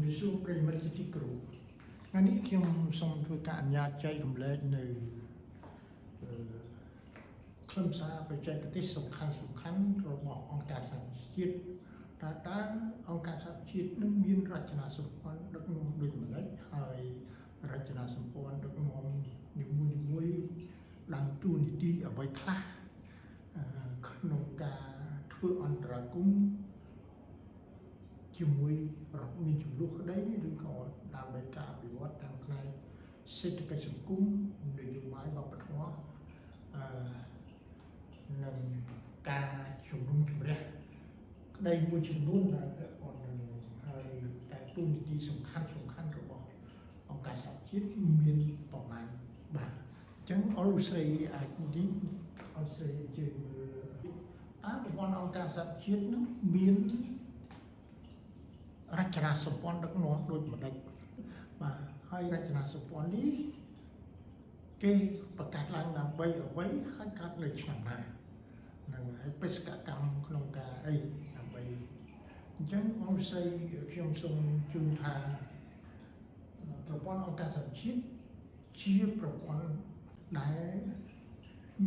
វាសួរប្រិយមិត្តជាទីគោរពថ្ងៃនេះខ្ញុំសូមធ្វើការអនុញ្ញាតចែករំលែកនៅខ្លឹមសារបច្ចេកទេសសំខាន់របស់អង្គការសហជីវជាតិតើអង្គការសហជីវជាតិនឹងមានរចនាសម្ព័ន្ធដឹកនាំដូចម្តេចហើយរចនាសម្ព័ន្ធដឹកនាំនីមួយៗដើរតួនាទីអ្វីខ្លះក្នុងការធ្វើអន្តរាគមន៍ជាមួយរដ្ឋមានចំនួនក្តីឬក៏ដើម្បីការអភិវឌ្ឍតាមផ្នែកសេដ្ឋកិច្ចសង្គមនយោបាយវប្បធម៌និងការជំនុំជម្រះក្តីមួយចំនួនដែលពាក់ព័ន្ធនឹងហើយតែទូនីតិសំខាន់របស់អង្គការសហជាតិមានប្រមាណបាទអញ្ចឹងអរស្រីអាចនេះអរស្រីជឿមើលប្រព័ន្ធអង្គការសហជាតិនឹងមានរចនាសម្ព័ន្ធដឹកនាំដូចម្តេចបាទហើយរចនាសម្ព័ន្ធនេះគេប្រកាសឡើងដើម្បីអ្វីហើយកើតនៅឆ្នាំណាហ្នឹងហើយបេសកកម្មក្នុងការអីដើម្បីអញ្ចឹងអរស្រីខ្ញុំសូមជូនថាប្រព័ន្ធអង្គការសហជាតិជាប្រព័ន្ធដែល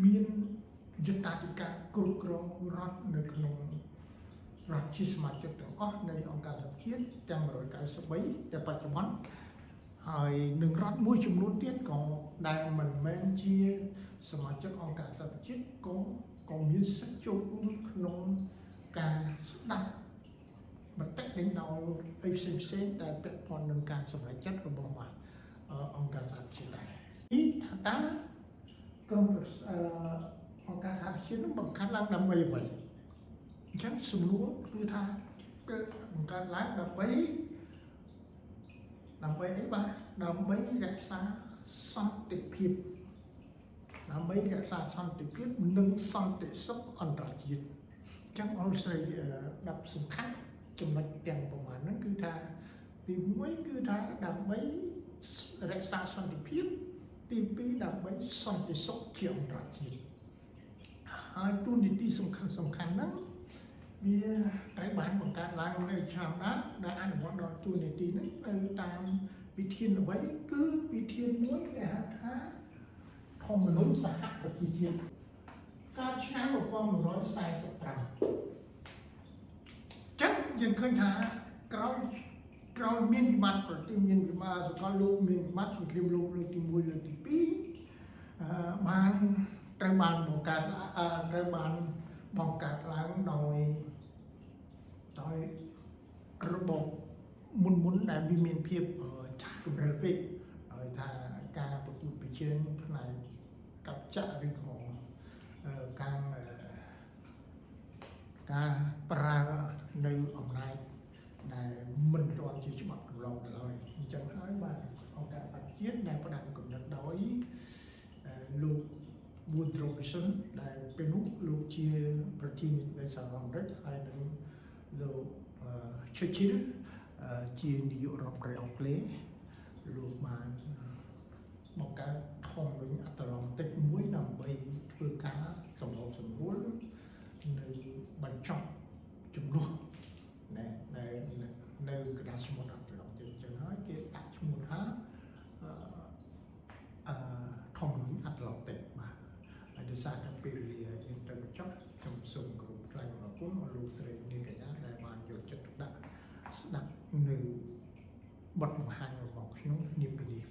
មានយុត្តាធិការគ្រប់គ្រងរដ្ឋនៅក្នុងរដ្ឋជាសមាជិកទាំងអស់នៃអង្គការសហជាតិទាំង193តែបច្ចុប្បន្នហើយនឹងរដ្ឋមួយចំនួនទៀតក៏ដែលមិនមែនជាសមាជិកអង្គការសហជាតិក៏មានសិទ្ធិចូលរួមក្នុងការស្ដាប់មតិដេញដោលអីផ្សេងៗដែលពាក់ព័ន្ធនឹងការសម្រេចចិត្តរបស់អង្គការសហជាតិដែរនេះថាតើក្រុមអង្គការសហជាតិនឹងបង្កើតឡើងដើម្បីអ្វីអញ្ចឹងសំណួរគឺថាគឺបង្កើតឡើងដើម្បីអីបាទដើម្បីរក្សាសន្តិភាពនិងសន្តិសុខអន្តរជាតិអញ្ចឹងអរស្រី10សំខាន់ចំណុចទាំងប្រមាណហ្នឹងគឺថាទី1គឺថាដើម្បីរក្សាសន្តិភាពទី2ដើម្បីសន្តិសុខជាអន្តរជាតិហើយទូនីតិសំខាន់ហ្នឹងវាត្រូវបានបង្កើតឡើងនៅឆ្នាំណាដែលអនុវត្តដល់ទូនីតិហ្នឹងទៅតាមវិធានអ្វីគឺវិធានមួយគេហៅថាធម្មនុញ្ញសហប្រជាជាតិកាលឆ្នាំ1945ចឹងយើងឃើញថាក្រោយមានវិបត្តិប្រទេសមានវិបត្តិសកលលោកមានវិបត្តិសង្គ្រាមលោកលើកទី1លើកទី2បានត្រូវបានបង្កើតឡើងដោយរបបមុនដែលវាមានភាពចាស់គំរិលពេកហើយថាការប្រកួតប្រជែងផ្នែកកັບចាក់ឬក៏ការប្រើនៅអំណាចដែលមិនទាន់ជាច្បាប់កន្លងទៅឡើយអញ្ចឹងហើយបាទអង្គការសហជាតិដែលផ្ដល់គំនិតដោយលោក Woodrow Wilson ដែលពេលនោះលោកជាប្រធានាធិបតីសហរដ្ឋអាមេរិកហើយនឹងលោក Churchill ជានាយករដ្ឋមន្ត្រីអង់គ្លេសលោកបានបង្កើតធម្មនុញ្ញអាត្លង់តិកមួយដើម្បីធ្វើការសម្របសម្រួលនៅបញ្ចប់ចំនួននៅកណ្ដាលសមុទ្រអាត្លង់តិកចឹងហើយគេដាក់ឈ្មោះថាធម្មនុញ្ញអាត្លង់តិកបាទហើយដោយសារតែពេលវេលាយើងត្រូវបញ្ចប់ខ្ញុំសូមគោរពថ្លែងអំណរគុណដល់លោកស្រីនាងកញ្ញាដែលបានយកចិត្តទុកដាក់ស្ដាប់នៅបទបង្ហាញរបស់ខ្ញុំនាពេលនេះ